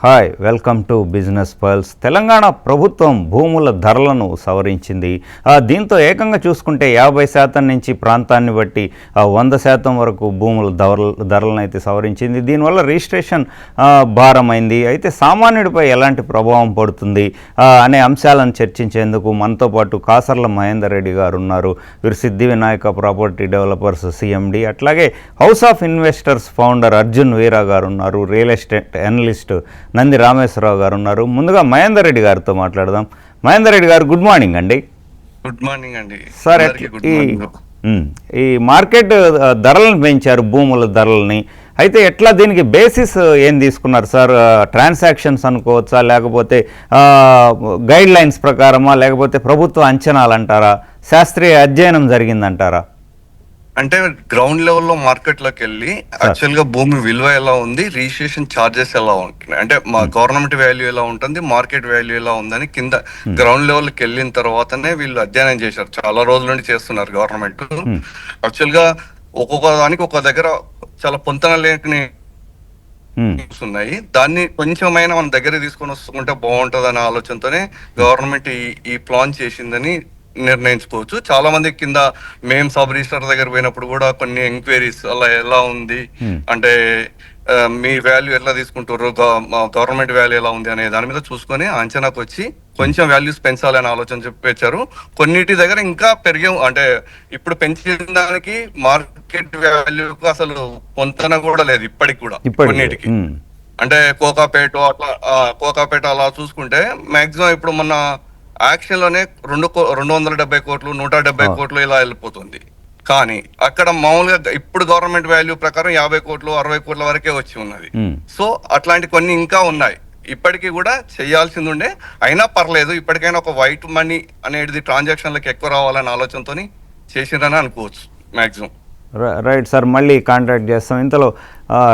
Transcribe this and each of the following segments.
Hi, welcome to business pearls. Telangana ప్రభుత్వం భూముల ధరలను సవరించింది. దీంతో ఏకంగా చూసుకుంటే 50% నుంచి ప్రాంతాన్ని బట్టి 100% వరకు భూముల ధరలను అయితే సవరించింది. దీనివల్ల రిజిస్ట్రేషన్ భారమైంది. అయితే సామాన్యుడిపై ఎలాంటి ప్రభావం పడుతుంది అనే అంశాలను చర్చించేందుకు మనతో పాటు కాసర్ల మహేందర్ రెడ్డి గారు ఉన్నారు. వీరు Siddhi Vinayaka property developers CMD, అట్లాగే house of investors founder Arjun Veera గారు ఉన్నారు. Real estate analyst Nandi Rameshwara Rao గారు ఉన్నారు. ముందుగా మహేందర్ రెడ్డి గారితో మాట్లాడదాం. మహేందర్ రెడ్డి గారు, గుడ్ మార్నింగ్ అండి. గుడ్ మార్నింగ్ అండి. సార్, ఈ మార్కెట్ ధరలను పెంచారు, భూముల ధరలని. అయితే ఎట్లా, దీనికి బేసిస్ ఏం తీసుకున్నారు సార్? ట్రాన్సాక్షన్స్ అనుకోవచ్చా, లేకపోతే గైడ్ లైన్స్ ప్రకారమా, లేకపోతే ప్రభుత్వ అంచనాలు అంటారా, శాస్త్రీయ అధ్యయనం జరిగిందంటారా? అంటే గ్రౌండ్ లెవెల్లో మార్కెట్లోకి వెళ్ళి యాక్చువల్ గా భూమి విలువ ఎలా ఉంది, రిజిస్ట్రేషన్ ఛార్జెస్ ఎలా ఉంటున్నాయి, అంటే మా గవర్నమెంట్ వాల్యూ ఎలా ఉంటుంది, మార్కెట్ వాల్యూ ఎలా ఉందని కింద గ్రౌండ్ లెవెల్కి వెళ్ళిన తర్వాతనే వీళ్ళు అధ్యయనం చేశారు. చాలా రోజుల నుండి చేస్తున్నారు గవర్నమెంట్. యాక్చువల్ గా ఒక్కొక్క దానికి ఒక దగ్గర చాలా పొంతన లేని ఉన్నాయి. దాన్ని కొంచెమైనా మన దగ్గర తీసుకొని వస్తుంటే బాగుంటుంది అనే ఆలోచనతోనే గవర్నమెంట్ ఈ ప్లాన్ చేసిందని నిర్ణయించుకోవచ్చు. చాలా మంది కింద మేము సబ్ రిజిస్టర్ దగ్గర పోయినప్పుడు కూడా కొన్ని ఎంక్వైరీస్ అలా ఎలా ఉంది అంటే మీ వాల్యూ ఎట్లా తీసుకుంటారు, గవర్నమెంట్ వాల్యూ ఎలా ఉంది అనే దాని మీద చూసుకొని అంచనాకు వచ్చి కొంచెం వాల్యూస్ పెంచాలనే ఆలోచన చెప్పారు. కొన్నిటి దగ్గర ఇంకా పెరిగే, అంటే ఇప్పుడు పెంచిన దానికి మార్కెట్ వాల్యూకు అసలు పొంతన కూడా లేదు ఇప్పటికి కూడా. కొన్నిటికి అంటే కోకాపేట అలా చూసుకుంటే మాక్సిమం ఇప్పుడు మొన్న యాక్షన్ లోనే 270 కోట్లు 170 కోట్లు ఇలా వెళ్ళిపోతుంది. కానీ అక్కడ మామూలుగా ఇప్పుడు గవర్నమెంట్ వాల్యూ ప్రకారం 50 కోట్లు 60 కోట్ల వరకే వచ్చి ఉన్నది. సో అట్లాంటి కొన్ని ఇంకా ఉన్నాయి, ఇప్పటికీ కూడా చేయాల్సింది ఉండే. అయినా పర్లేదు, ఇప్పటికైనా ఒక వైట్ మనీ అనేది ట్రాన్సాక్షన్లకు ఎక్కువ రావాలనే ఆలోచనతో చేసిందని అనుకోవచ్చు మాక్సిమం. రైట్ సార్, మళ్ళీ కాంటాక్ట్ చేస్తాం. ఇంతలో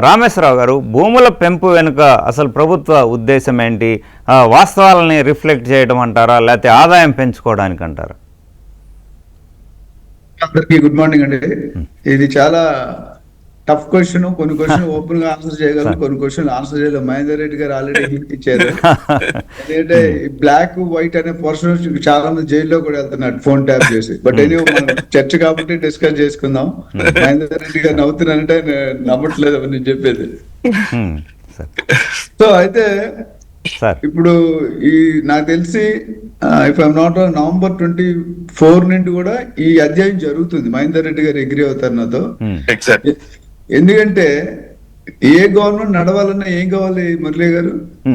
రామేశ్వరరావు గారు, భూముల పెంపు వెనుక అసలు ప్రభుత్వ ఉద్దేశం ఏంటి? వాస్తవాలని రిఫ్లెక్ట్ చేయడం అంటారా, లేకపోతే ఆదాయం పెంచుకోవడానికి అంటారా? అందరికీ గుడ్ మార్నింగ్ అండి. ఇది చాలా టఫ్ క్వశ్చన్. కొన్ని క్వశ్చన్ ఓపెన్ గా ఆన్సర్ చేయగలరు, కొన్ని క్వశ్చన్ ఆన్సర్ చేయలేదు. మహేందర్ రెడ్డి గారు ఆల్రెడీ హింట్ ఇచ్చారు. ఎందుకంటే బ్లాక్ వైట్ అనే పర్సన్ చాలా మంది జైల్లో కూడా వెళ్తున్నారు ఫోన్ ట్యాప్ చేసి. బట్ ఎనీ మనం చర్చ కాబట్టి డిస్కస్ చేసుకుందాం. మహేందర్ రెడ్డి గారు నవ్వుతున్నారంటే నమ్మట్లేదు నేను చెప్పేది. సో అయితే ఇప్పుడు ఈ నాకు తెలిసి ఇఫ్ ఐఎమ్ నాట్ November 24 నుండి కూడా ఈ అధ్యాయం జరుగుతుంది. మహేందర్ రెడ్డి గారు అగ్రీ అవుతారు నాతో. ఎందుకంటే ఏ గవర్నమెంట్ నడవాలన్నా ఏం కావాలి మురళీ గారు?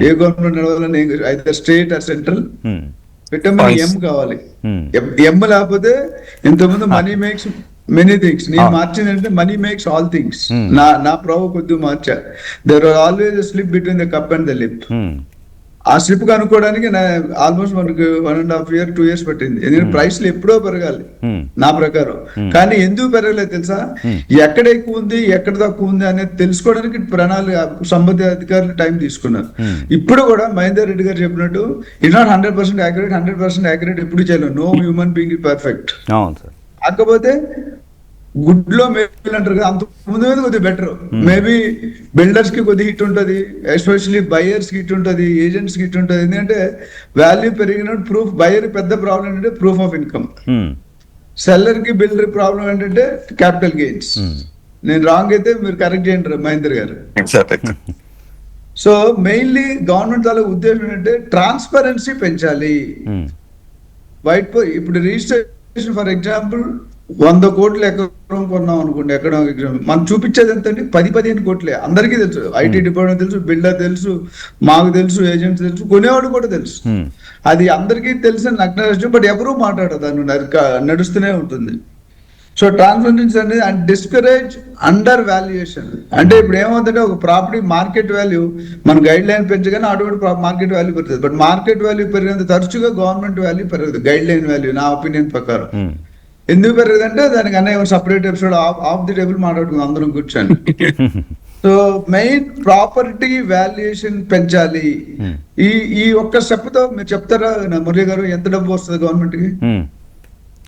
ఏ గవర్నమెంట్ నడవాలన్నా ఏం, అయితే state or central vitamin M కావాలి. ఎం లేకపోతే ఇంతకుముందు మనీ మేక్స్ మెనీ థింగ్స్. నేను మార్చిందంటే మనీ మేక్స్ ఆల్ థింగ్స్. నా ప్రభు కొద్ది మార్చా. There are always slip between the cup and the lip. ఆ స్లిప్ కనుక్కోవడానికి ఆల్మోస్ట్ మనకు 1.5 years 2 years పట్టింది. ఎందుకంటే ప్రైస్లు ఎప్పుడో పెరగాలి నా ప్రకారం. కానీ ఎందుకు పెరగలేదు తెలుసా? ఎక్కడ ఎక్కువ ఉంది ఎక్కడ తక్కువ ఉంది అనేది తెలుసుకోవడానికి ప్రణాళిక సంబంధిత అధికారులు టైం తీసుకున్నారు. ఇప్పుడు కూడా మహేందర్ రెడ్డి గారు చెప్పినట్టు ఇట్ నాట్ 100% యాక్యురేట్. 100% యాక్యురేట్ ఎప్పుడు చేయలేము. No human being is perfect. కాకపోతే గుడ్లో మేబీ అంటారు కదా, అంత ముందు మీద కొద్దిగా బెటర్. మేబీ బిల్డర్స్ కి కొద్దిగా హిట్ ఉంటుంది, ఎస్పెషల్లీ బయర్స్ కి హిట్ ఉంటుంది, ఏజెంట్స్ కి హిట్ ఉంటుంది. ఎందుకంటే వాల్యూ పెరిగినట్టు ప్రూఫ్. బయర్ పెద్ద ప్రాబ్లం ఏంటంటే ప్రూఫ్ ఆఫ్ ఇన్కమ్. సెల్లర్ కి బిల్డర్ ప్రాబ్లం ఏంటంటే క్యాపిటల్ గెయిన్స్. నేను రాంగ్ అయితే మీరు కరెక్ట్ చేయండి మహేందర్ గారు. సో మెయిన్లీ గవర్నమెంట్ తాలూకు ఉద్దేశం ఏంటంటే ట్రాన్స్పరెన్సీ పెంచాలి. వైట్ ఇప్పుడు రిజిస్ట్రేషన్ ఫర్ ఎగ్జాంపుల్ 100 కోట్లు ఎకరం కొన్నాం అనుకోండి, ఎక్కడ మనం చూపించేది ఎంత అంటే 10-15 కోట్లే. అందరికీ తెలుసు, ఐటీ డిపార్ట్మెంట్ తెలుసు, బిల్డర్ తెలుసు, మాకు తెలుసు, ఏజెంట్స్ తెలుసు, కొనేవాడు కూడా తెలుసు. అది అందరికీ తెలిసిన నగ్న. బట్ ఎవరూ మాట్లాడదు, దాన్ని నడుస్తూనే ఉంటుంది. సో ట్రాన్స్పరెన్సీ అనేది అండ్ డిస్కరేజ్ అండర్ వాల్యుయేషన్. అంటే ఇప్పుడు ఏమవుతుందంటే ఒక ప్రాపర్టీ మార్కెట్ వాల్యూ మన గైడ్ లైన్ పెంచగానే ఆటోమేటిక్ మార్కెట్ వాల్యూ పెరుగుతుంది. బట్ మార్కెట్ వాల్యూ పెరిగినంత తరచుగా గవర్నమెంట్ వాల్యూ పెరగదు, గైడ్ లైన్ వాల్యూ. నా ఒపీనియన్ ప్రకారం ఎందుకు పెరగదంటే దానికి అనే separate episode off the table మాట్లాడుకుందాం అందరం కూర్చొని. సో మెయిన్ ప్రాపర్టీ వాల్యుయేషన్ పెంచాలి. ఈ ఒక్క స్టెప్ తో మీరు చెప్తారా మురళి గారు, ఎంత డబ్బు వస్తుంది గవర్నమెంట్ కి?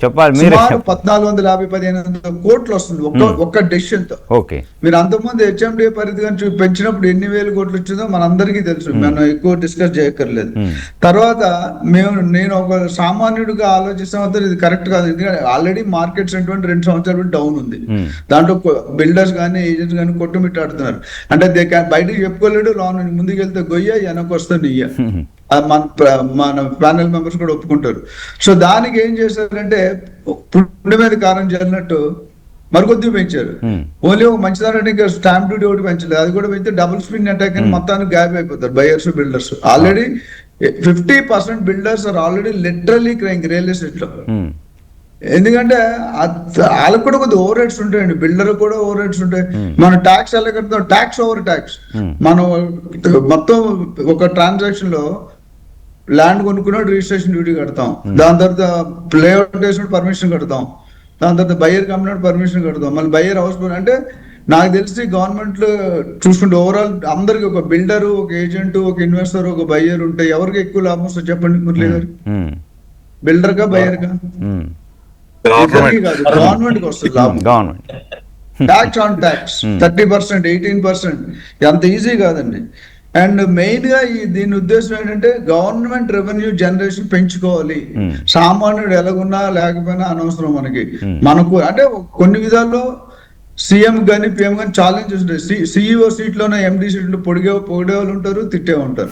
చెప్పాలి మీరే. సుమారు 1450-1500 కోట్లు వస్తుంది ఒక్క డెసిషన్ తో. ఓకే, మీరు అంతకుముందు హెచ్ఎండిఏ పరిధి కానీ పెంచినప్పుడు ఎన్ని వేల కోట్లు వచ్చిందో మనందరికీ తెలుసు, మనం ఎక్కువ డిస్కస్ చేయక్కర్లేదు. తర్వాత నేను ఒక సామాన్యుడిగా ఆలోచిస్తాం ఇది కరెక్ట్ కాదు, ఎందుకంటే ఆల్రెడీ మార్కెట్స్ అటువంటి 2 సంవత్సరాలు డౌన్ ఉంది. దాంట్లో బిల్డర్స్ కానీ ఏజెంట్స్ కానీ కొట్టుమిట్టాడుతున్నారు. అంటే బయటకు చెప్పుకోలేడు, లోన్ ముందుకు వెళ్తే గొయ్య, వెనక్కి వస్తే నెయ్య. మన ప్యానెల్ మెంబర్స్ కూడా ఒప్పుకుంటారు. సో దానికి ఏం చేశారంటే పుండి మీద కారం చల్లినట్టు మరికొద్ది పెంచారు. ఓన్లీ ఒక మంచిదారంటే ఇంకా స్టాంప్ డ్యూటీ ఒకటి పెంచలేదు, అది కూడా పెంచితే డబుల్ స్పిన్ అటాక్ అని మొత్తానికి గ్యాప్ అయిపోతారు buyers builders. Already 50% builders are already literally crying real estate లో. ఎందుకంటే వాళ్ళకి కూడా కొద్దిగా ఓవర్ రేట్స్ ఉంటాయండి, బిల్డర్ కూడా ఓవర్ రేట్స్ ఉంటాయి. మనం ట్యాక్స్ ఎలా కడతాం, ట్యాక్స్ ఓవర్ ట్యాక్స్. మనం మొత్తం ఒక ట్రాన్సాక్షన్ లో ల్యాండ్ కొనుక్కున్నాడు రిజిస్ట్రేషన్ డ్యూటీ కడతాం, దాని తర్వాత లేఅవుట్ వేసినప్పుడు పర్మిషన్ కడతాం, దాని తర్వాత బయ్యర్ కంపెనీ పర్మిషన్ కడతాం, మళ్ళీ బయ్యర్ హౌస్ అంటే నాకు తెలిసి గవర్నమెంట్ లో చూసుకుంటే ఓవరాల్ అందరికి ఒక బిల్డర్, ఒక ఏజెంట్, ఒక ఇన్వెస్టర్, ఒక బయ్యర్ ఉంటే ఎవరికి ఎక్కువ లాభం వస్తుంది చెప్పండి మురళి గారు? బిల్డర్ గా బయ్యర్ గా? గవర్నమెంట్ కి వస్తుంది లాభం. గవర్నమెంట్ ట్యాక్స్ ఆన్ ట్యాక్స్ 30%, 18% అంత ఈజీ కాదండి. అండ్ మెయిన్ గా దీని ఉద్దేశం ఏంటంటే గవర్నమెంట్ రెవెన్యూ జనరేషన్ పెంచుకోవాలి. సామాన్యుడు ఎలాగున్నా లేకపోయినా అనవసరం మనకు అంటే కొన్ని విధాల్లో సీఎం కానీ పిఎం కానీ ఛాలెంజెస్ ఉంటాయి. సిఇఓ సీట్ లోనే ఎండి సీట్లు పొడిగే వాళ్ళు ఉంటారు, తిట్టే ఉంటారు.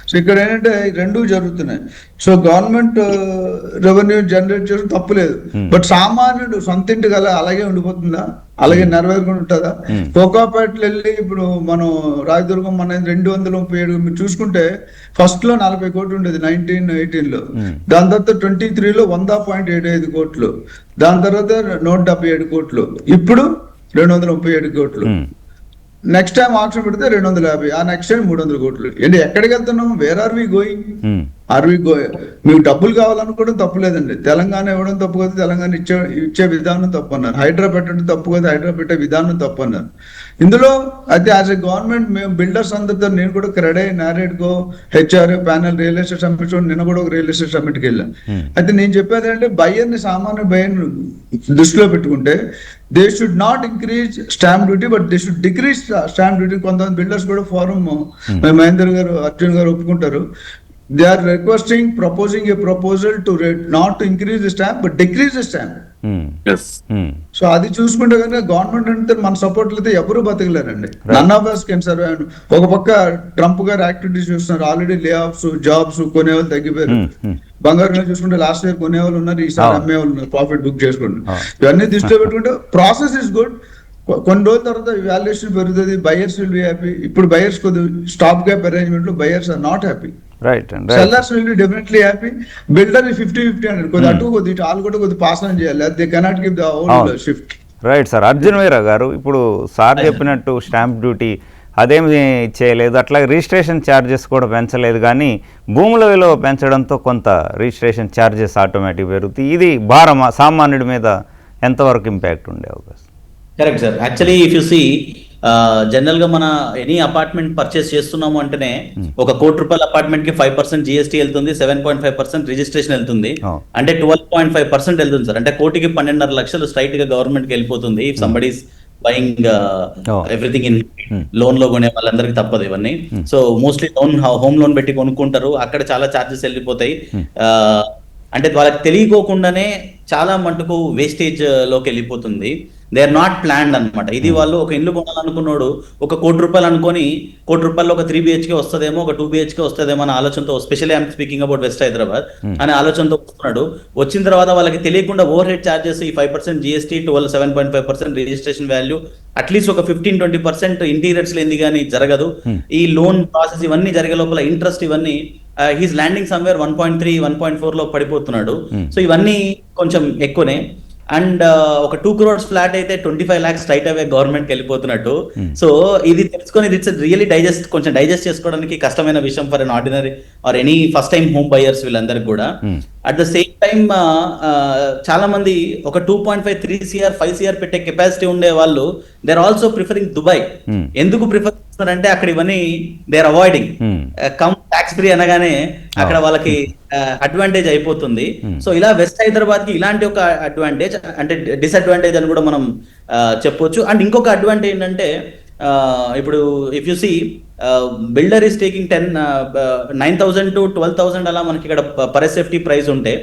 సో ఇక్కడ ఏంటంటే రెండూ జరుగుతున్నాయి. సో గవర్నమెంట్ రెవెన్యూ జనరేట్ చేయడం తప్పులేదు, బట్ సామాన్యుడు సొంత ఇంటి గల అలాగే ఉండిపోతుందా, అలాగే నెరవేరుకుని ఉంటుందా? కోకాపేటలో వెళ్ళి ఇప్పుడు మనం రాయదుర్గం మన 237 మీరు చూసుకుంటే ఫస్ట్ లో 40 కోట్లు ఉండేది 1918 లో, దాని తర్వాత 23 లో 100.75 కోట్లు, దాని తర్వాత 177 కోట్లు, ఇప్పుడు 237 కోట్లు. నెక్స్ట్ టైం ఆప్షన్ పెడితే 250, ఆ నెక్స్ట్ టైం 300 కోట్లు. ఏంటి ఎక్కడికి వెళ్తున్నాం? Where are we going? మీకు డబ్బులు కావాలనుకోవడం తప్పు లేదండి, తెలంగాణ ఇవ్వడం తప్పు కదా, తెలంగాణ ఇచ్చే విధానం తప్పు అన్నారు, హైడ్రా పెట్టడం తప్పు కదా, హైడ్రా పెట్టే విధానం తప్పు అన్నారు. ఇందులో అయితే యాజ్ ఎ గవర్నమెంట్ మేము బిల్డర్స్ అందరితో నేను కూడా CREDAI, NAREDCO, HRA panel, real estate summit, నిన్న కూడా ఒక రియల్ ఎస్టేట్ సమ్మిట్కి వెళ్ళాను. అయితే నేను చెప్పేది అంటే బయ్యర్ని, సామాన్య బయ్యర్ని దృష్టిలో పెట్టుకుంటే they should not increase stamp duty, but they should decrease stamp duty. కొంతమంది బిల్డర్స్ కూడా ఫారం మహేందర్ గారు, అర్జున్ గారు ఒప్పుకుంటారు. They are proposing a proposal to not to increase the stamp but decrease the stamp. Yes. So అది చూసుకుంటే కనుక government అంటే మన సపోర్ట్ అయితే ఎవరు బతకలేరండి. None of us can survive. ఒక పక్క ట్రంప్ గారు యాక్టివిటీస్ చూస్తున్నారు, ఆల్రెడీ లే ఆఫ్స్, జాబ్స్, కొనేవాళ్ళు తగ్గిపోయారు. బంగారు చూసుకుంటే లాస్ట్ ఇయర్ కొనేవాళ్ళు ఉన్నారు, ఈసారి అమ్మేవాళ్ళు ఉన్నారు, ప్రాఫిట్ బుక్ చేసుకుంటారు. ఇవన్నీ దృష్టిలో పెట్టుకుంటే ప్రాసెస్ ఇస్ గుడ్. కొన్ని రోజుల తర్వాత వాల్యుయేషన్ పెరుగుతుంది, బయర్స్ విల్ బి హ్యాపీ. ఇప్పుడు బయర్స్ కొద్దిగా స్టాప్ గ్యాప్ అరేంజ్మెంట్ లో buyers are not happy, sellers will be definitely happy. Builder 50-50 అండి, కొద్దిగా అటు కొద్ది వాళ్ళు కూడా కొద్దిగా పాస్ ఆన్ చేయాలి, they cannot give the whole shift. Right sir. Arjun Veera గారు, ఇప్పుడు సార్ చెప్పినట్టు స్టాంప్ డ్యూటీ అదేమి చేయలేదు, అట్లాగే రిజిస్ట్రేషన్ ఛార్జెస్ కూడా పెంచలేదు, కానీ భూముల విలువ పెంచడంతో కొంత రిజిస్ట్రేషన్ ఛార్జెస్ ఆటోమేటిక్ పెరుగుతాయి. ఇది భారం సామాన్యుడి మీద ఎంతవరకు ఇంపాక్ట్ ఉండే అవకాశం? Correct sir. Actually if you see general గా మన ఎనీ అపార్ట్మెంట్ పర్చేస్ చేస్తున్నాము అంటేనే ఒక ₹1,00,00,000 అపార్ట్మెంట్ కి 5% జిఎస్టీ వెళ్తుంది, 7.5% రిజిస్ట్రేషన్ వెళ్తుంది, అంటే 12.5% వెళ్తుంది సార్. అంటే కోటికి 12.5 లక్షలు స్ట్రైట్ గా గవర్నమెంట్ కి వెళ్ళిపోతుంది. If somebody is buying everything in loan లో కొనే వాళ్ళందరికీ తప్పదు ఇవన్నీ. సో మోస్ట్లీ హోమ్ లోన్ పెట్టి కొనుక్కుంటారు, అక్కడ చాలా ఛార్జెస్ వెళ్ళిపోతాయి. అంటే వాళ్ళకి తెలియకోకుండానే చాలా మటుకు వేస్టేజ్ లోకి వెళ్ళిపోతుంది. దే ఆర్ నాట్ ప్లాన్డ్ అనమాట. ఇది వాళ్ళు ఒక ఇల్లు కొనాలనుకున్నాడు, ఒక ₹1,00,00,000 అనుకొని ₹1,00,00,000 ఒక 3 BHK వస్తుందేమో, ఒక 2 BHK వస్తుందేమో అనే ఆలోచనతో, specially I'm speaking about west Hyderabad అనే ఆలోచనతో వస్తున్నాడు. వచ్చిన తర్వాత వాళ్ళకి తెలియకుండా ఓవర్ హెడ్ ఛార్జెస్, ఈ 5% జిఎస్టీ, 7.5% రిజిస్ట్రేషన్ వాల్యూ, అట్లీస్ట్ ఒక 15-20% ఇంటీరియర్స్ లేని కానీ జరగదు. ఈ లోన్ ప్రాసెస్ ఇవన్నీ జరిగే లోపల ఇంట్రెస్ట్ ఇవన్నీ హీస్ ల్యాండింగ్ సమ్వేర్ 1.3, 1.4 లో పడిపోతున్నాడు. సో ఇవన్నీ కొంచెం ఎక్కువనే. అండ్ ఒక 2 crores ఫ్లాట్ అయితే 25 lakhs స్ట్రైట్ అవే గవర్నమెంట్ కి వెళ్ళిపోతున్నట్టు. సో ఇది తెలుసుకొని ఇట్స్ రియల్లీ డైజెస్ట్ చేసుకోవడానికి కష్టమైన విషయం for an ordinary or any first time home buyers వీళ్ళందరికీ కూడా. అట్ ద సేమ్ టైమ్ చాలా మంది ఒక 2.5 3 CR 5 CR పెట్టే కెపాసిటీ ఉండే వాళ్ళు they are also preferring Dubai. ఎందుకు ప్రిఫర్ చేస్తున్నారంటే అక్కడ ఇవన్నీ they are avoiding come tax free అనగానే అక్కడ వాళ్ళకి అడ్వాంటేజ్ అయిపోతుంది. సో ఇలా వెస్ట్ హైదరాబాద్ కి ఇలాంటి ఒక అడ్వాంటేజ్, అంటే డిసడ్వాంటేజ్ అని కూడా మనం చెప్పొచ్చు. అండ్ ఇంకొక అడ్వాంటేజ్ ఏంటంటే ఇప్పుడు if you see builder is taking 9,000 to 12,000 అలా మనకి ఇక్కడ పర్ సేఫ్టీ ప్రైస్ ఉంటే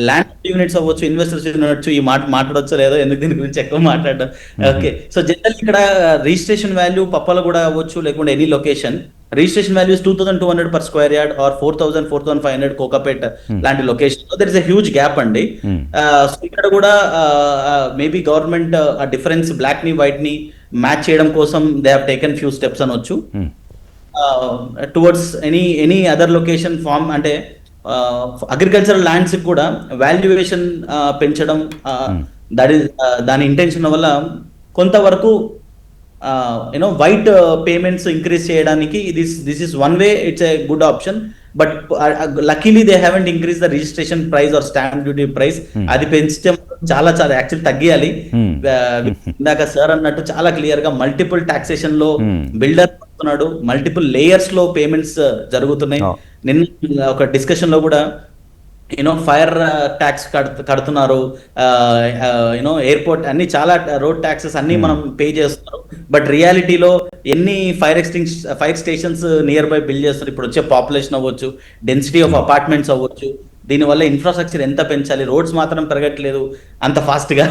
ల్యాండ్ యూనిట్స్ అవ్వచ్చు, ఇన్వెస్టర్స్ యూనిట్స్, ఈ మాట మాట్లాడొచ్చో లేదో, ఎందుకు దీని గురించి ఎక్కువ మాట్లాడడం. ఓకే, సో జనరల్ ఇక్కడ రిజిస్ట్రేషన్ వాల్యూ పప్పల కూడా అవ్వచ్చు, లేకుంటే any location registration values 2,200 per square yard or 4,000 4,500 Kokapet లాంటి location. There is a huge gap అండి. సో ఇక్కడ కూడా మేబీ గవర్నమెంట్ ఆ డిఫరెన్స్ బ్లాక్ ని వైట్ ని మ్యాచ్ చేయడం కోసం they have taken few steps అనొచ్చు towards any other location farm. అంటే అగ్రికల్చరల్ ల్యాండ్స్ కూడా వాల్యుయేషన్ పెంచడం, దాని ఇంటెన్షన్ వల్ల కొంతవరకు వైట్ పేమెంట్స్ ఇంక్రీజ్ చేయడానికి this is one way, it's a good option. But luckily they haven't increase the registration price or stamp duty price. అది పెంచితే చాలా యాక్చువల్ తగ్గియాలి. ఇందాక సార్ అన్నట్టు చాలా క్లియర్ గా మల్టిపుల్ టాక్సేషన్ లో బిల్డర్ పడుతున్నాడు, మల్టిపుల్ లేయర్స్ లో పేమెంట్స్ జరుగుతున్నాయి. నిన్న ఒక డిస్కషన్ లో కూడా ఫైర్ ట్యాక్స్ కడుతున్నారు, ఎయిర్పోర్ట్ అన్ని చాలా రోడ్ ట్యాక్సెస్ అన్ని మనం పే చేస్తున్నారు. బట్ రియాలిటీలో ఎన్ని fire stations near by build చేస్తున్నారు, ఇప్పుడు వచ్చే పాపులేషన్ అవ్వచ్చు, డెన్సిటీ ఆఫ్ అపార్ట్మెంట్స్ అవ్వచ్చు, దీనివల్ల ఇన్ఫ్రాస్ట్రక్చర్ ఎంత పెంచాలి, రోడ్స్ మాత్రం పెరగట్లేదు అంత ఫాస్ట్ గా.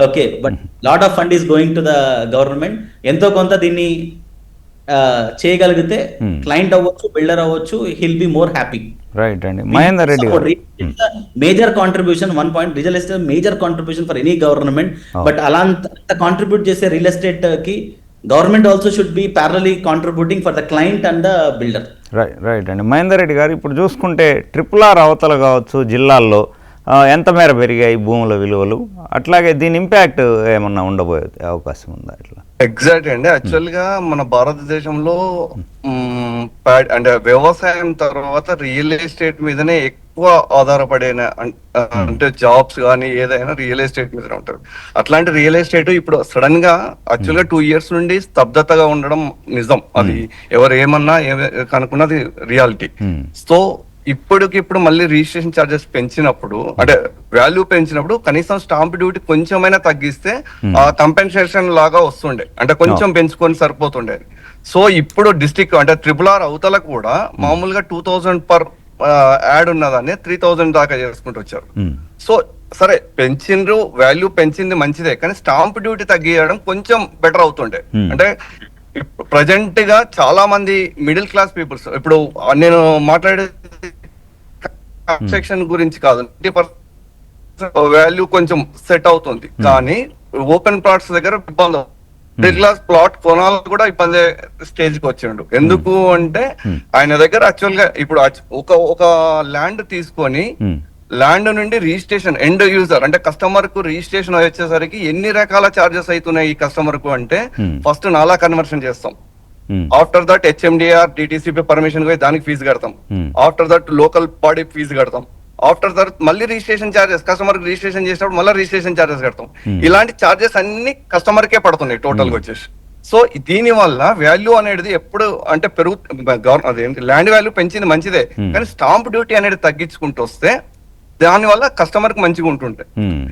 Okay, but lot of fund is going to the government. ఎంతో కొంత దీన్ని చేయగలిగితే క్లయింట్ అవ్వచ్చు, బిల్డర్ అవ్వచ్చు, hill be more happy. Right అండి. మహేందర్ రెడ్డి గారు, major contribution, 1 point, real estate major contribution for any government. But అలా కాంట్రిబ్యూట్ చేసే రియల్ ఎస్టేట్ కి government also should be ప్యారలీ contributing for the client and the builder. Right అండి. మహేందర్ రెడ్డి గారు, ఇప్పుడు చూసుకుంటే RRR అవతల కావచ్చు జిల్లాల్లో ఎంత మేర పెరిగాయి భూముల విలువలు, అట్లాగే దీని ఇంపాక్ట్ ఏమన్నా ఉండబోయే అవకాశం ఉందా? ఇట్లా ఎగ్జాక్ట్ అండి. యాక్చువల్ గా మన భారతదేశంలో అంటే వ్యవసాయం తర్వాత రియల్ ఎస్టేట్ మీదనే ఎక్కువ ఆధారపడిన, అంటే జాబ్స్ కానీ ఏదైనా రియల్ ఎస్టేట్ మీదనే ఉంటారు. అట్లాంటి రియల్ ఎస్టేట్ ఇప్పుడు సడన్ గా యాక్చువల్ గా 2 years నుండి స్తబ్దతగా ఉండడం నిజం. అది ఎవరు ఏమన్నా కనుక్కున్నది రియాలిటీ. సో ఇప్పుడు మళ్ళీ రిజిస్ట్రేషన్ ఛార్జెస్ పెంచినప్పుడు, అంటే వాల్యూ పెంచినప్పుడు కనీసం స్టాంప్ డ్యూటీ కొంచెమైనా తగ్గిస్తే ఆ కంపెన్సేషన్ లాగా వస్తుండే, అంటే కొంచెం పెంచుకొని సరిపోతుండే. సో ఇప్పుడు డిస్ట్రిక్ట్ అంటే RRR అవతల కూడా మామూలుగా 2,000 పర్ యాడ్ ఉన్నదాన్ని 3,000 దాకా చేసుకుంటూ వచ్చారు. సో సరే, పెంచిండ్రు, వాల్యూ పెంచింది మంచిదే, కానీ స్టాంప్ డ్యూటీ తగ్గియడం కొంచెం బెటర్ అవుతుండే. అంటే ప్రజెంట్ గా చాలా మంది మిడిల్ క్లాస్ పీపుల్స్, ఇప్పుడు నేను మాట్లాడే కన్స్ట్రక్షన్ గురించి కాదు, 90% వాల్యూ కొంచెం సెట్ అవుతుంది, కానీ ఓపెన్ ప్లాట్స్ దగ్గర ఇబ్బంది. మిడిల్ క్లాస్ ప్లాట్ కొనాలి కూడా ఇబ్బంది స్టేజ్ కి వచ్చిండు. ఎందుకు అంటే ఆయన దగ్గర యాక్చువల్ గా ఇప్పుడు ఒక ల్యాండ్ తీసుకొని ల్యాండ్ నుండి రిజిస్ట్రేషన్ ఎండ్ యూజర్ అంటే కస్టమర్ కు రిజిస్ట్రేషన్ వచ్చేసరికి ఎన్ని రకాల చార్జెస్ అవుతున్నాయి ఈ కస్టమర్ కు అంటే, ఫస్ట్ నాలా కన్వర్షన్ చేస్తాం, after that HMDR DTCP permission పోయి దానికి ఫీజు కడతాం, after that local body fee కడతాం, ఆఫ్టర్ దట్ మళ్ళీ రిజిస్ట్రేషన్ చార్జెస్, కస్టమర్ రిజిస్ట్రేషన్ చేసినప్పుడు మళ్ళీ రిజిస్ట్రేషన్ చార్జెస్ కడతాం. ఇలాంటి చార్జెస్ అన్ని కస్టమర్ కే పడుతున్నాయి టోటల్ గా వచ్చేసి. సో దీని వల్ల వాల్యూ అనేది ఎప్పుడు అంటే ల్యాండ్ వాల్యూ పెంచింది మంచిదే, కానీ స్టాంప్ డ్యూటీ అనేది తగ్గించుకుంటూ వస్తే దాని వల్ల కస్టమర్ కి మంచిగా ఉంటుంటే.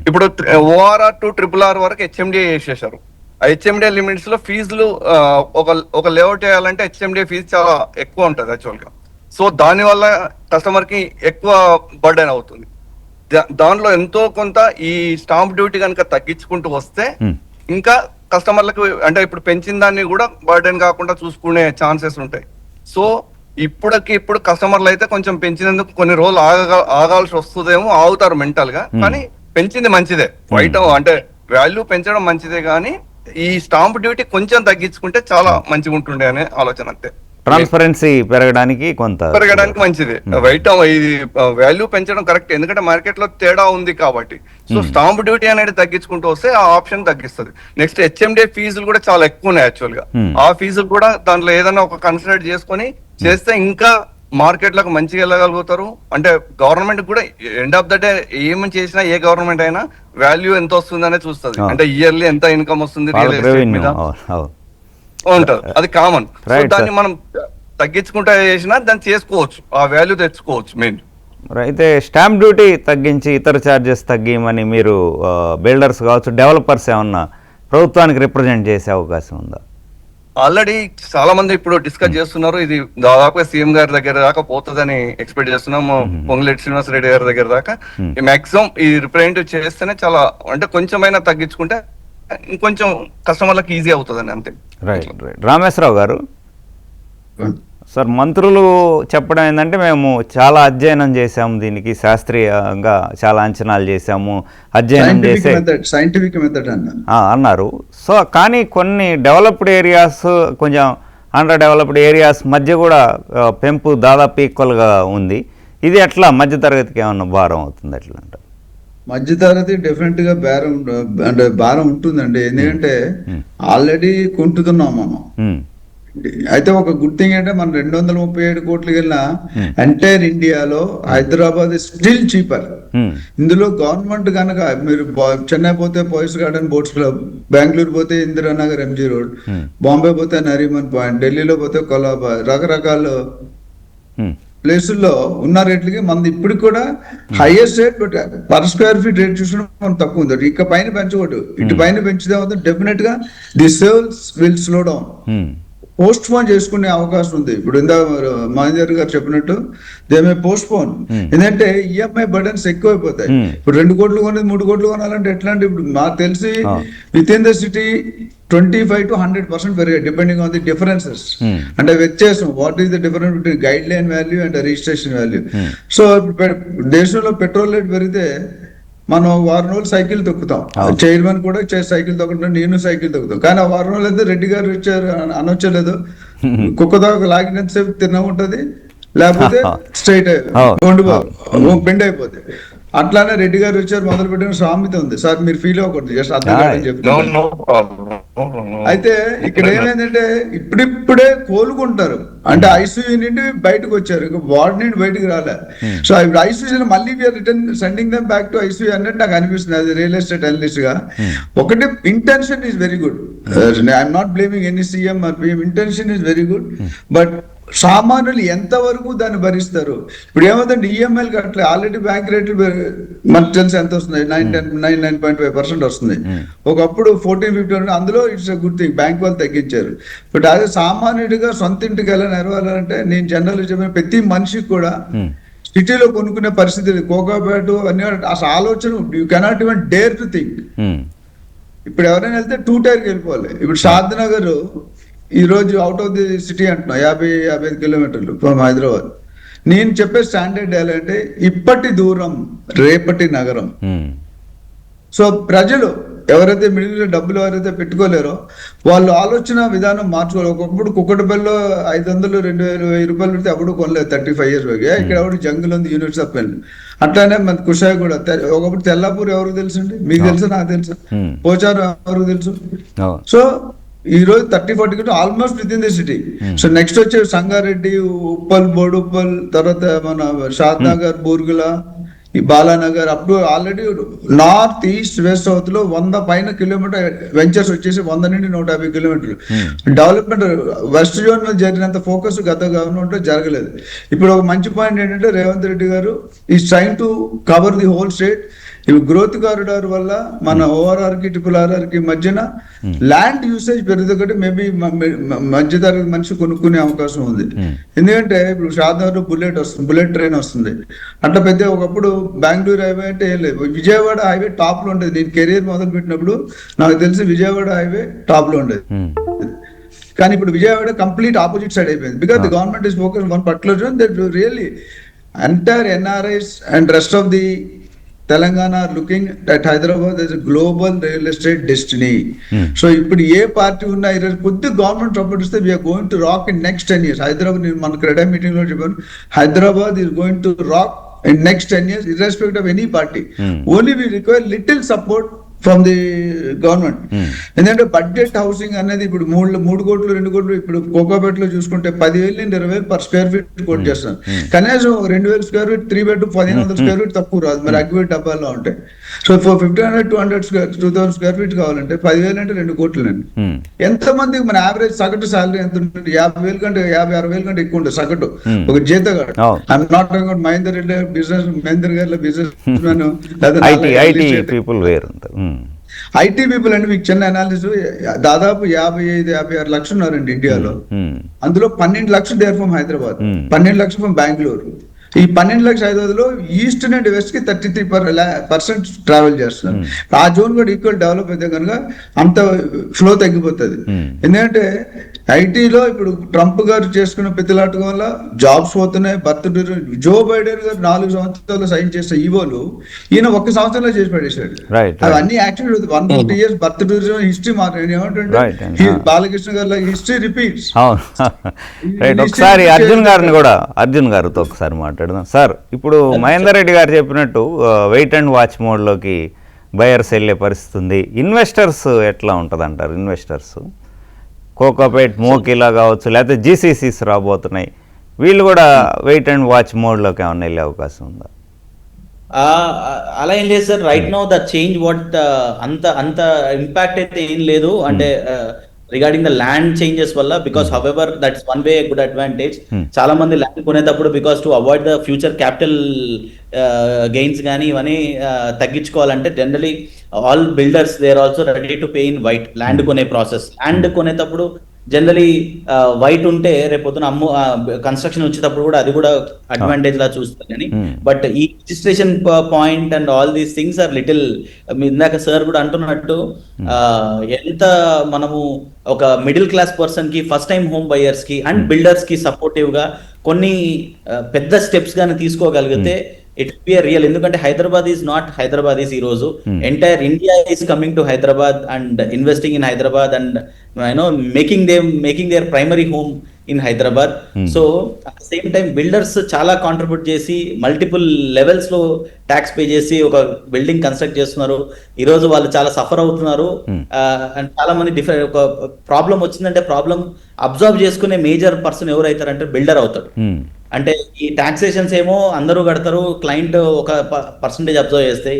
ఇప్పుడు ORR to RRR వరకు HMDA చేసేసారు. ఆ HMDA లిమిట్స్ లో ఫీజులు ఒక లేఅవుట్ వేయాలంటే HMDA ఫీజు చాలా ఎక్కువ ఉంటది యాక్చువల్ గా. సో దాని వల్ల కస్టమర్ కి ఎక్కువ బర్డెన్ అవుతుంది. దానిలో ఎంతో కొంత ఈ స్టాంప్ డ్యూటీ కనుక తగ్గించుకుంటూ వస్తే ఇంకా కస్టమర్లకు అంటే ఇప్పుడు పెంచిన దాన్ని కూడా బర్డెన్ కాకుండా చూసుకునే ఛాన్సెస్ ఉంటాయి. సో ఇప్పుడు కస్టమర్లు అయితే కొంచెం పెంచినందుకు కొన్ని రోజులు ఆగాల్సి వస్తుందేమో, ఆగుతారు మెంటల్ గా, కానీ పెంచింది మంచిదే. వైట్ అంటే వాల్యూ పెంచడం మంచిదే, కానీ ఈ స్టాంప్ డ్యూటీ కొంచెం తగ్గించుకుంటే చాలా మంచిగా ఉంటుండే అనే ఆలోచన అంతే. ట్రాన్స్పరెన్సీ పెరగడానికి మంచిది. వైట్ ఇది వాల్యూ పెంచడం కరెక్ట్, ఎందుకంటే మార్కెట్ లో తేడా ఉంది కాబట్టి. సో స్టాంప్ డ్యూటీ అనేది తగ్గించుకుంటూ వస్తే ఆ ఆప్షన్ తగ్గిస్తుంది. నెక్స్ట్ HMDA ఫీజులు కూడా చాలా ఎక్కువ ఉన్నాయి యాక్చువల్ గా. ఆ ఫీజులు కూడా దాంట్లో ఏదైనా ఒక కన్సిడర్ చేసుకొని చేస్తే ఇంకా మార్కెట్ లకు మంచిగా వెళ్ళగలుగుతారు. అంటే గవర్నమెంట్ కూడా ఎండ్ ఆఫ్ ద డే ఏమి చేసినా ఏ గవర్నమెంట్ అయినా వాల్యూ ఎంత వస్తుందనే చూస్తుంది. అంటే ఇయర్లీ ఎంత ఇన్కమ్ వస్తుంది రియల్ ఎస్టేట్ మీద ఉంటది, అది కామన్. సో దాన్ని మనం తగ్గించుకుంటా చేసినా దాన్ని చేసుకోవచ్చు, ఆ వాల్యూ తెచ్చుకోవచ్చు మెయిన్. అయితే స్టాంప్ డ్యూటీ తగ్గించి ఇతర ఛార్జెస్ తగ్గిమని మీరు బిల్డర్స్ కావచ్చు, డెవలపర్స్ ఏమన్నా ప్రభుత్వానికి రిప్రజెంట్ చేసే అవకాశం ఉందా? ఆల్రెడీ చాలా మంది ఇప్పుడు డిస్కస్ చేస్తున్నారు. ఇది దాదాపుగా సీఎం గారి దగ్గర దాకా పోతుందని ఎక్స్పెక్ట్ చేస్తున్నాము. పొంగులేటి శ్రీనివాస్ రెడ్డి గారి దగ్గర దాకా మాక్సిమం ఈ రిప్రజెంటేటివ్ చేస్తేనే చాలా, అంటే కొంచెమైనా తగ్గించుకుంటే ఇంకొంచెం కస్టమర్లకు ఈజీ అవుతుందని అంతే. Right right. రామేశ్వరరావు గారు సార్, మంత్రులు చెప్పడం ఏంటంటే మేము చాలా అధ్యయనం చేసాము, దీనికి శాస్త్రీయంగా చాలా అంచనాలు చేసాము, అధ్యయనం చేసే సైంటిఫిక్ మెథడ్ అన్నారు. సో కానీ కొన్ని డెవలప్డ్ ఏరియాస్, కొంచెం అండర్ డెవలప్డ్ ఏరియాస్ మధ్య కూడా పెంపు దాదాపు ఈక్వల్గా ఉంది. ఇది ఎట్లా మధ్యతరగతికి ఏమన్నా భారం అవుతుంది ఎట్లా అంటే? మధ్యతరగతి డెఫినెట్ గా భారం ఉంటుందండి. ఎందుకంటే ఆల్రెడీ కొంటున్నాం మనం. అయితే ఒక గుడ్ థింగ్ అంటే మనం 237 కోట్లకి వెళ్ళిన ఎంటైర్ ఇండియాలో హైదరాబాద్ స్టిల్ చీపర్. ఇందులో గవర్నమెంట్ కనుక మీరు చెన్నై పోతే పోయిస్ గార్డెన్ బోట్స్ క్లబ్, బెంగళూరు పోతే ఇందిరానగర్ ఎంజీ రోడ్, బాంబే పోతే నరీమన్ పాయింట్, ఢిల్లీలో పోతే కొలాబా, రకరకాల ప్లేసుల్లో ఉన్న రేట్లకి మనది ఇప్పటికి కూడా highest rate. But per square feet rate చూసినా మనం తక్కువ ఉంది. ఇక పైన పెంచకూడదు, ఇటు పైన పెంచితే డెఫినెట్ గా the sales will slow down, post phone చేసుకునే అవకాశం ఉంది. ఇప్పుడు ఇందా మహేందర్ గారు చెప్పినట్టు దే మే పోస్ట్ పోన్. ఎందుకంటే ఈఎంఐ బర్డన్స్ ఎక్కువైపోతాయి. ఇప్పుడు 2 కోట్లు కొనేది 3 కోట్లు కొనాలంటే ఎట్లా అంటే, ఇప్పుడు నాకు తెలిసి with in the city 25 to 100% పెరిగాయి, డిపెండింగ్ ఆన్ ది డిఫరెన్సెస్. అంటే వ్యత్యాసం, what is the difference between guide line value and registration value. So దేశంలో పెట్రోల్ రేట్ పెరిగితే మనం వారం రోజులు సైకిల్ తొక్కుతాం, చైర్మన్ కూడా సైకిల్ తొక్కుతాం, నేను సైకిల్ తొక్కుతాం. కానీ ఆ వారం రోజులు అయితే రెడ్డి గారు వచ్చారు అనొచ్చలేదు, కుక్క దాకా లాగినంతసేపు తిన్నా ఉంటది, లేకపోతే స్ట్రైట్ బెండ్ అయిపోతుంది. అట్లానే రెడ్డి గారు వచ్చారు మొదలు పెట్టిన సామెత ఉంది సార్, మీరు ఫీల్ అవ్వకూడదు, జస్ట్ అర్థం కాదని చెప్తాను. అయితే ఇక్కడ ఏమైందంటే ఇప్పుడిప్పుడే కోలుకుంటారు, అంటే ఐసీయూ నుండి బయటకు వచ్చారు, ఇంకా వార్డ్ నుండి బయటకు రాలే. సో ఇప్పుడు ఐసీయూ మళ్ళీ return sending them back to ICU అన్నట్టు నాకు అనిపిస్తుంది అది రియల్ ఎస్టేట్ అనలిస్ట్ గా. ఒకటి intention is very good, I'm not blaming any CM are PM, intention is very good. But సామాన్యులు ఎంతవరకు దాన్ని భరిస్తారు? ఇప్పుడు ఏమవుతుంది, ఈఎంఐలు కట్టలే, ఆల్రెడీ బ్యాంక్ రేట్లు మనకు తెలిసి ఎంత వస్తుంది, 9.5% వస్తుంది. ఒకప్పుడు 14-15, అందులో it's a good thing, bank వాళ్ళు తగ్గించారు. బట్ అదే సామాన్యుడిగా సొంత ఇంటికి నెరవేరాలంటే నేను జనరల్ చెప్పిన ప్రతి మనిషికి కూడా సిటీలో కొనుక్కునే పరిస్థితి, కోకాపేట అన్ని అసలు ఆలోచన, you cannot even dare to think. ఇప్పుడు ఎవరైనా వెళ్తే 2 టైర్కి వెళ్ళిపోవాలి. ఇప్పుడు షాద్ నగర్ ఈ రోజు అవుట్ ఆఫ్ ది సిటీ అంటున్నా, 50-55 కిలోమీటర్లు ఫ్రమ్ హైదరాబాద్. నేను చెప్పే స్టాండర్డ్ ఏంటంటే ఇప్పటి దూరం రేపటి నగరం. సో ప్రజలు ఎవరైతే మిడిల్ డబ్బులు ఎవరైతే పెట్టుకోలేరో వాళ్ళు ఆలోచన విధానం మార్చుకోవాలి. ఒకప్పుడు కుక్కటిపల్లిలో 500, 2000, 1000 రూపాయలు పెడితే అప్పుడు కొనలేదు 35 years బ్యాక్. ఇక్కడ ఎవరు జంగుల్ ఉంది, యూనిట్స్ ఆఫ్ పెన్. అట్లానే మన కుషాయి కూడా ఒకప్పుడు తెల్లాపూర్ ఎవరికి తెలుసు, మీకు తెలుసు, నాకు తెలుసు, పోచారు ఎవరికి తెలుసు. సో ఈ రోజు 30-40 kilometer almost within the city. So next వచ్చే సంగారెడ్డి, ఉప్పల్, బోడుప్పల్, తర్వాత మన షాద్ నగర్, బూర్గుల, ఈ బాలానగర్, అప్పుడు already north, east, west, south లో 100 పైన కిలోమీటర్ వెంచర్స్ వచ్చేసి 100 నుండి 150 కిలోమీటర్లు డెవలప్మెంట్. వెస్ట్ జోన్ మీద జరిగినంత ఫోకస్ గత గవర్నమెంట్ జరగలేదు. ఇప్పుడు ఒక మంచి పాయింట్ ఏంటంటే రేవంత్ రెడ్డి గారు is trying to cover the whole state. ఇవి గ్రోత్ కారిడార్ వల్ల మన ఓఆర్ఆర్ కి RRR కి మధ్యన ల్యాండ్ యూసేజ్ పెరుగుతుంది. మేబీ మధ్యతరగతి మనిషి కొనుక్కునే అవకాశం ఉంది. ఎందుకంటే ఇప్పుడు షాద్నగర్ బుల్లెట్ ట్రైన్ వస్తుంది. అట్లా పెద్ద ఒకప్పుడు బెంగళూరు హైవే అంటే ఏం లేదు, విజయవాడ హైవే టాప్ లో ఉండేది. నేను కెరీర్ మొదలు పెట్టినప్పుడు నాకు తెలిసి విజయవాడ హైవే టాప్ లో ఉండేది. కానీ ఇప్పుడు విజయవాడ కంప్లీట్ ఆపోజిట్ సైడ్ అయిపోయింది. Because the government is focus one particular zone that really entire NRIs and rest of the Telangana are looking at Hyderabad as a global real estate destiny. So ఇప్పుడు ఏ party ఉన్నా ఈరోజు కొద్ది government support ఇస్తే we're going to rock in next 10 years. Hyderabad, నేను మన CREDAI meeting లో చెప్పాను, Hyderabad is going to rock in next 10 years irrespective of any party. Only we require little support from the government. ఎందుకంటే బడ్జెట్ హౌసింగ్ అనేది ఇప్పుడు 3 కోట్లు 2 కోట్లు ఇప్పుడు కోకాపేట లో చూసుకుంటే 10,000 నుండి 20,000 పర్ స్క్వేర్ ఫీట్ కోట్ చేస్తున్నారు. కనీసం 2,000 square feet 3 bedroom 1,500 square feet తక్కువ రాదు, మరి అగ్గిపెట్టి డబ్బాల్లో ఉంటాయి. సో 1,500 2,000 స్క్వేర్ ఫీట్ కావాలంటే 10,000 అంటే 2 కోట్లు అండి. ఎంత మందికి మన యావరేజ్ సగటు సాలరీ ఎంత ఉంటుంది? 50,000 కంటే 50-60,000 కంటే ఎక్కువ ఉంటుంది సగటు ఒక జీతగాడు. I'm not talking about Mahender Reddy business, Mahender గారి బిజినెస్ మ్యాన్, ఐటీ పీపుల్ అంటే మీకు చిన్న అనాలిసిస్, దాదాపు 55-56 లక్షలు ఉన్నారండి ఇండియాలో. అందులో 12 లక్షలు దేర్ ఫ్రమ్ హైదరాబాద్, 12 లక్షలు ఫ్రమ్ బెంగళూరు. ఈ 12 లక్షల 5,000లో ఈస్ట్ నుండి వెస్ట్ కి 33% ట్రావెల్ చేస్తున్నారు. ఆ జోన్ కూడా ఈక్వల్ డెవలప్ అయితే కనుక అంత ఫ్లో తగ్గిపోతుంది. ఎందుకంటే ఐటీలో ఇప్పుడు ట్రంప్ గారు చేసుకున్న పెద్దలాట వల్ల జాబ్స్ పోతున్నాయి. జో బైడెన్ గారు 4 సంవత్సరాలు సైన్ చేసిన ఈవోలు ఈయన 1 సంవత్సరంలో చేసి పడేశాడు. అవన్నీ actually 150 years birth tourism history మాట్లాడి ఏమంటే బాలకృష్ణ గారు హిస్టరీ రిపీట్స్. ఒకసారి అర్జున్ గారితో ఒకసారి మాట్లాడుదాం సార్. ఇప్పుడు మహేందర్ రెడ్డి గారు చెప్పినట్టు వెయిట్ అండ్ వాచ్ మోడ్లోకి బయర్స్ వెళ్ళే పరిస్థితి ఉంది. ఇన్వెస్టర్స్ ఎట్లా ఉంటుంది అంటారు? ఇన్వెస్టర్స్ కోకాపేట్, మోకిలా కావచ్చు, లేకపోతే జీసీసీస్ రాబోతున్నాయి, వీళ్ళు కూడా వెయిట్ అండ్ వాచ్ మోడ్లోకి ఏమన్నా వెళ్ళే అవకాశం ఉందా? అలా ఏం లేదు sir. Right now the change what అంత ఇంపాక్ట్ అయితే ఏం లేదు. అంటే రిగార్డింగ్ ద ల్యాండ్ చేంజెస్ వల్ల, because however that's one way good advantage. చాలా మంది ల్యాండ్ కొనేటప్పుడు because to avoid the future capital gains కానీ ఇవన్నీ తగ్గించుకోవాలంటే generally all builders they are also ready to pay in white land కొనే process. Land కొనేటప్పుడు generally white ఉంటే రేపొద్దున కన్స్ట్రక్షన్ వచ్చేటప్పుడు కూడా అది కూడా అడ్వాంటేజ్ లా చూస్తారు. కానీ బట్ ఈ registration point and all these things are little, ఇందాక సార్ కూడా అంటున్నట్టు ఎంత మనము ఒక మిడిల్ క్లాస్ పర్సన్ కి, ఫస్ట్ టైం హోమ్ బయర్స్ కి అండ్ బిల్డర్స్ కి సపోర్టివ్ గా కొన్ని పెద్ద స్టెప్స్ గానీ తీసుకోగలిగితే ఇట్ విల్ బి రియల్. ఎందుకంటే Hyderabad is not Hyderabad is ఈ రోజు entire India is coming to Hyderabad and investing in Hyderabad and making their primary home in Hyderabad. So at the same time builders చాలా కాంట్రిబ్యూట్ చేసి మల్టిపుల్ లెవెల్స్ లో tax pay చేసి ఒక building construct చేస్తున్నారు. ఈ రోజు వాళ్ళు చాలా సఫర్ అవుతున్నారు. అండ్ చాలా మంది డిఫరెంట్ ఒక ప్రాబ్లం వచ్చిందంటే ప్రాబ్లం అబ్జర్వ్ చేసుకునే మేజర్ పర్సన్ ఎవరైతారంటే బిల్డర్ అవుతాడు. అంటే ఈ టాక్సేషన్స్ ఏమో అందరూ కడతారు, క్లయింట్ ఒక పర్సంటేజ్ అబ్జర్వ్ చేస్తే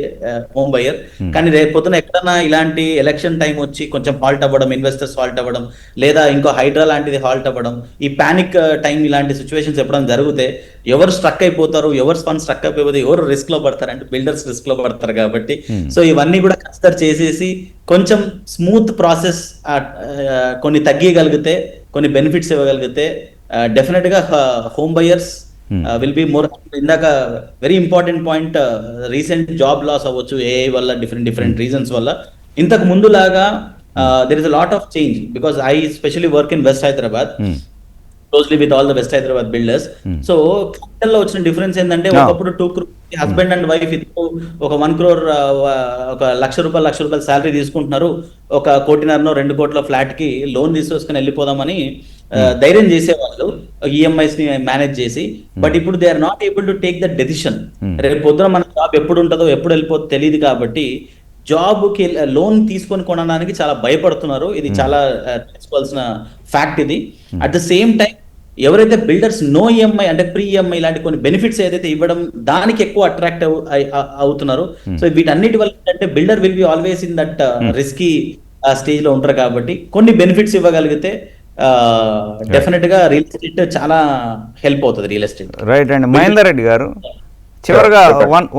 హోమ్ బయర్. కానీ రేపు పొద్దున ఎక్కడన్నా ఇలాంటి ఎలక్షన్ టైం వచ్చి కొంచెం హాల్ట్ అవ్వడం, ఇన్వెస్టర్స్ హాల్ట్ అవ్వడం, లేదా ఇంకో హైడ్రా లాంటిది హాల్ట్ అవ్వడం, ఈ పానిక్ టైం ఇలాంటి సిచ్యువేషన్స్ ఎప్పుడైనా జరిగితే ఎవరు స్ట్రక్ అయిపోతారు, ఎవరు ఫండ్ స్ట్రక్ అయిపోతే ఎవరు రిస్క్ లో పడతారు అంటే బిల్డర్స్ రిస్క్ లో పడతారు. కాబట్టి సో ఇవన్నీ కూడా కన్సిడర్ చేసేసి కొంచెం స్మూత్ ప్రాసెస్ కొన్ని తగ్గియగలిగితే, కొన్ని బెనిఫిట్స్ ఇవ్వగలిగితే డెఫినెట్ గా home buyers will be more. ఇందాక very important point, recent job loss అవ్వచ్చు ఏఐ వల్ల, డిఫరెంట్ రీజన్స్ వల్ల. ఇంతకు ముందు లాగా there is a lot of change because I especially work in West Hyderabad closely with all the West Hyderabad builders. So capital లో వచ్చిన difference ఏంటంటే ఒకప్పుడు 2 crore హస్బెండ్ అండ్ వైఫ్ ఒక 1 crore ఒక ₹1,00,000 శాలరీ తీసుకుంటున్నారు. 1 కోటిన్నరనో 2 కోట్ల ఫ్లాట్ కి లోన్ తీసుకొని వెళ్ళిపోదామని ధైర్యం చేసేవాళ్ళు ఈఎంఐస్ ని మేనేజ్ చేసి. బట్ ఇప్పుడు they are not able to take the decision. రేపు పొద్దున మన జాబ్ ఎప్పుడు ఉంటుందో ఎప్పుడు వెళ్ళిపోతుందో తెలియదు. కాబట్టి జాబ్ కి లోన్ తీసుకొని కొనడానికి చాలా భయపడుతున్నారు. ఇది చాలా తెలుసుకోవాల్సిన ఫ్యాక్ట్ ఇది. అట్ ద సేమ్ టైం ఎవరైతే బిల్డర్స్ నో ఈఎంఐ అంటే ప్రీ ఈఎంఐ లాంటి కొన్ని బెనిఫిట్స్ ఏదైతే ఇవ్వడం దానికి ఎక్కువ అట్రాక్ట్ అవుతున్నారు. సో వీటన్నిటి వల్ల ఏంటంటే builder will be always in that risky stage లో ఉంటారు. కాబట్టి కొన్ని బెనిఫిట్స్ ఇవ్వగలిగితే డెఫినెట్ గా రియల్ ఎస్టేట్ చాలా హెల్ప్ అవుతుంది. రియల్ ఎస్టేట్ రైట్ అండి. మహేందర్ రెడ్డి గారు చివరిగా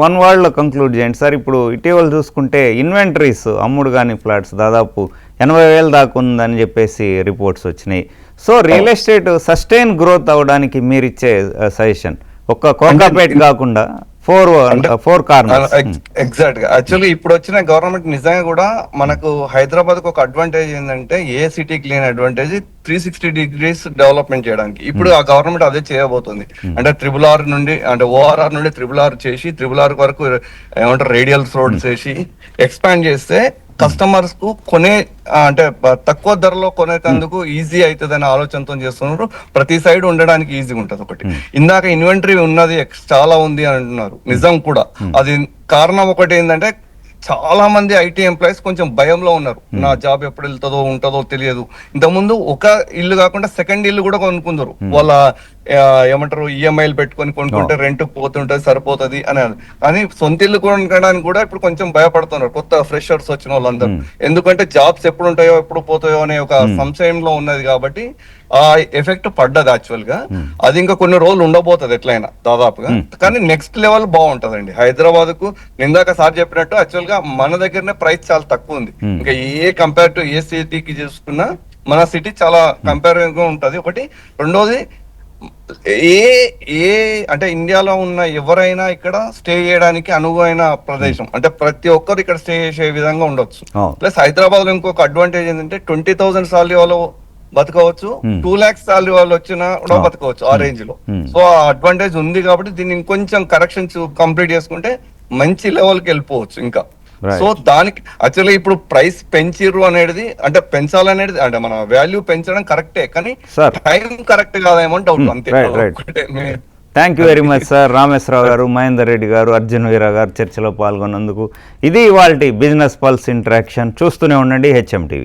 వన్ వర్డ్ లో కంక్లూడ్ చేయండి సార్. ఇప్పుడు ఇటీవల చూసుకుంటే ఇన్వెంటరీస్ అమ్ముడు కానీ ఫ్లాట్స్ దాదాపు 80,000 దాకా ఉందని చెప్పేసి రిపోర్ట్స్ వచ్చినాయి. So real estate sustain growth అవడానికి మీరు ఇచ్చే సజెషన్ ఒక్క కోకాపేట్ కాకుండా 4 కార్నర్స్. ఎగ్జాక్ట్ గా యాక్చువల్లీ ఇప్పుడు వచ్చిన గవర్నమెంట్ నిజంగా కూడా మనకు హైదరాబాద్ కు ఒక అడ్వాంటేజ్ ఏంటంటే ఏ సిటీకి లేని అడ్వాంటేజ్ 360 degrees డెవలప్మెంట్ చేయడానికి. ఇప్పుడు ఆ గవర్నమెంట్ అదే చేయబోతుంది. అంటే RRR నుండి అంటే ORR నుండి RRR చేసి RRR వరకు ఏమంటారు రేడియల్ రోడ్స్ చేసి ఎక్స్పాండ్ చేస్తే కస్టమర్స్ కు కొనే అంటే తక్కువ ధరలో కొనేందుకు ఈజీ అవుతుంది అనే ఆలోచనతో చేస్తున్నారు. ప్రతి సైడ్ ఉండడానికి ఈజీ ఉంటది. ఒకటి ఇందాక ఇన్వెంటరీ ఉన్నది చాలా ఉంది అని అంటున్నారు. నిజం కూడా అది కారణం ఒకటి ఏంటంటే చాలా మంది ఐటీ ఎంప్లాయీస్ కొంచెం భయంలో ఉన్నారు. నా జాబ్ ఎప్పుడు వెళ్తుందో ఉంటుందో తెలియదు. ఇంతకుముందు ఒక ఇల్లు కాకుండా సెకండ్ ఇల్లు కూడా కొనుక్కుందరు. వాళ్ళ ఏమంటారు ఈఎంఐలు పెట్టుకొని కొనుక్కుంటే రెంట్ పోతుంటది సరిపోతుంది అని. కానీ సొంత ఇల్లు కొనుక్కోవడానికి కూడా ఇప్పుడు కొంచెం భయపడుతున్నారు కొత్త ఫ్రెషర్స్ వచ్చిన వాళ్ళందరూ. ఎందుకంటే జాబ్స్ ఎప్పుడు ఉంటాయో ఎప్పుడు పోతాయో అనే ఒక సంశయంలో ఉన్నది కాబట్టి ఆ ఎఫెక్ట్ పడ్డది యాక్చువల్ గా. అది ఇంకా కొన్ని రోజులు ఉండబోతుంది ఎట్లయినా దాదాపుగా. కానీ నెక్స్ట్ లెవెల్ బాగుంటదండి. హైదరాబాద్ కు ఇందాక సార్ చెప్పినట్టు యాక్చువల్ గా మన దగ్గరనే ప్రైస్ చాలా తక్కువ ఉంది. ఇంకా ఏ కంపేర్ టు ఏ సిటీకి చూసుకున్నా మన సిటీ చాలా కంపేరివ్ గా ఉంటది ఒకటి. రెండోది అంటే ఇండియాలో ఉన్న ఎవరైనా ఇక్కడ స్టే చేయడానికి అనువైన ప్రదేశం. అంటే ప్రతి ఒక్కరు ఇక్కడ స్టే చేసే విధంగా ఉండొచ్చు. ప్లస్ హైదరాబాద్ లో ఇంకొక అడ్వాంటేజ్ ఏంటంటే 20,000 సాలరీ వాళ్ళు బతకవచ్చు, 2 lakhs సాలరీ వాళ్ళు వచ్చినా కూడా బతకవచ్చు ఆ రేంజ్ లో. సో ఆ అడ్వాంటేజ్ ఉంది కాబట్టి దీన్ని ఇంకొంచెం కరెక్షన్స్ కంప్లీట్ చేసుకుంటే మంచి లెవెల్ కి వెళ్ళిపోవచ్చు ఇంకా. సో దానికి యాక్చువల్లీ ఇప్పుడు ప్రైస్ పెంచిర్రు అనేది అంటే పెంచాలనేది అంటే మన వాల్యూ పెంచడం కరెక్టే, కానీ టైం కరెక్ట్ కాదేమో డౌట్ అంతే. Thank you very much sir. Rameshwar Rao గారు, మహేందర్ రెడ్డి గారు, అర్జున్ వీరా గారు చర్చలో పాల్గొన్నందుకు. ఇది ఇవాల్టి బిజినెస్ పల్స్ ఇంటరాక్షన్. చూస్తూనే ఉండండి HM TV.